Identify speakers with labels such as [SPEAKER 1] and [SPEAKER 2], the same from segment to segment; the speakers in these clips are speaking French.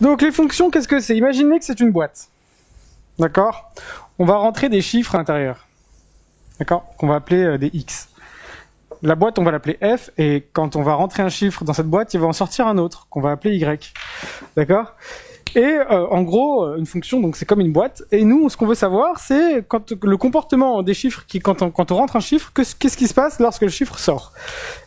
[SPEAKER 1] Donc les fonctions, qu'est-ce que c'est? Imaginez que c'est une boîte. D'accord? On va rentrer des chiffres à l'intérieur. D'accord? Qu'on va appeler des X. La boîte, on va l'appeler F, et quand on va rentrer un chiffre dans cette boîte, il va en sortir un autre, qu'on va appeler Y. D'accord? Et en gros, une fonction, donc c'est comme une boîte, et nous, ce qu'on veut savoir, c'est quand le comportement des chiffres, quand on rentre un chiffre, qu'est-ce qui se passe lorsque le chiffre sort?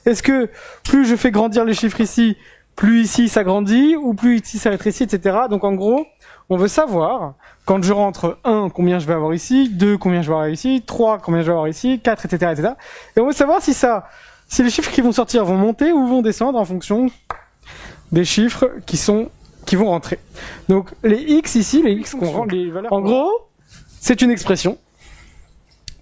[SPEAKER 1] Est-ce que plus je fais grandir les chiffres ici, plus ici ça grandit, ou plus ici ça rétrécit, etc. Donc en gros, on veut savoir, quand je rentre 1, combien je vais avoir ici, 2, combien je vais avoir ici, 3, combien je vais avoir ici, 4, etc., etc. Et on veut savoir si les chiffres qui vont sortir vont monter ou vont descendre en fonction des chiffres qui vont rentrer. Donc les X ici, les X qu'on rentre, les valeurs. En gros, c'est une expression.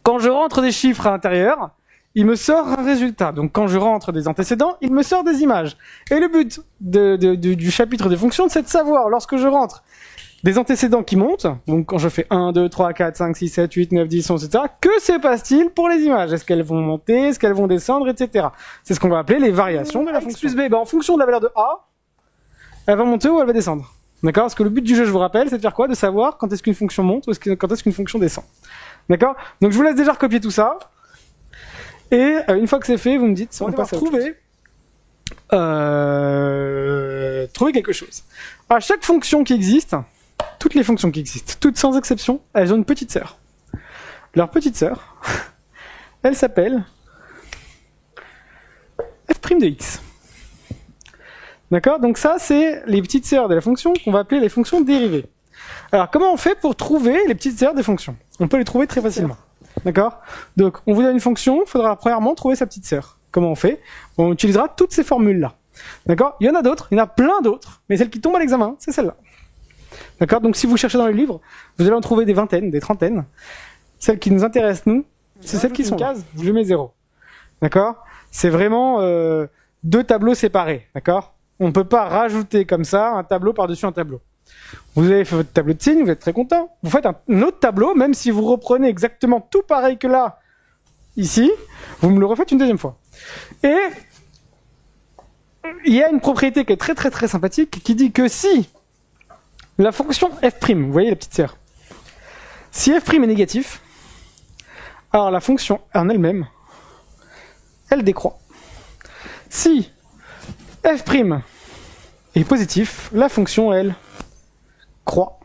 [SPEAKER 1] Quand je rentre des chiffres à l'intérieur, il me sort un résultat. Donc quand je rentre des antécédents, il me sort des images. Et le but du chapitre des fonctions, c'est de savoir, lorsque je rentre des antécédents qui montent, donc quand je fais 1, 2, 3, 4, 5, 6, 7, 8, 9, 10, 11, etc., que se passe-t-il pour les images? Est-ce qu'elles vont monter? Est-ce qu'elles vont descendre? Etc. C'est ce qu'on va appeler les variations de la fonction. X plus B, en fonction de la valeur de A, elle va monter ou elle va descendre. D'accord? Parce que le but du jeu, je vous rappelle, c'est de faire quoi? De savoir quand est-ce qu'une fonction monte ou quand est-ce qu'une fonction descend. D'accord? Donc je vous laisse déjà recopier tout ça. Et une fois que c'est fait, vous me dites, on passe à trouver quelque chose. À chaque fonction qui existe, toutes les fonctions qui existent, toutes sans exception, elles ont une petite sœur. Leur petite sœur, elle s'appelle f' de x. D'accord? Donc ça, c'est les petites sœurs de la fonction qu'on va appeler les fonctions dérivées. Alors, comment on fait pour trouver les petites sœurs des fonctions? On peut les trouver très facilement. D'accord? Donc, on vous donne une fonction, il faudra premièrement trouver sa petite sœur. Comment on fait? On utilisera toutes ces formules-là. D'accord? Il y en a d'autres, il y en a plein d'autres, mais celle qui tombe à l'examen, c'est celle-là. D'accord? Donc, si vous cherchez dans les livres, vous allez en trouver des vingtaines, des trentaines. Celles qui nous intéressent, nous, c'est celles qui sont cases, je mets 0. D'accord? C'est vraiment deux tableaux séparés. D'accord? On ne peut pas rajouter comme ça un tableau par-dessus un tableau. Vous avez fait votre tableau de signes, vous êtes très content. Vous faites un autre tableau, même si vous reprenez exactement tout pareil que là, ici, vous me le refaites une deuxième fois. Et il y a une propriété qui est très très très sympathique, qui dit que si la fonction f', vous voyez la petite sœur, si f' est négatif, alors la fonction en elle-même, elle décroît. Si f' est positif, la fonction, elle, croît.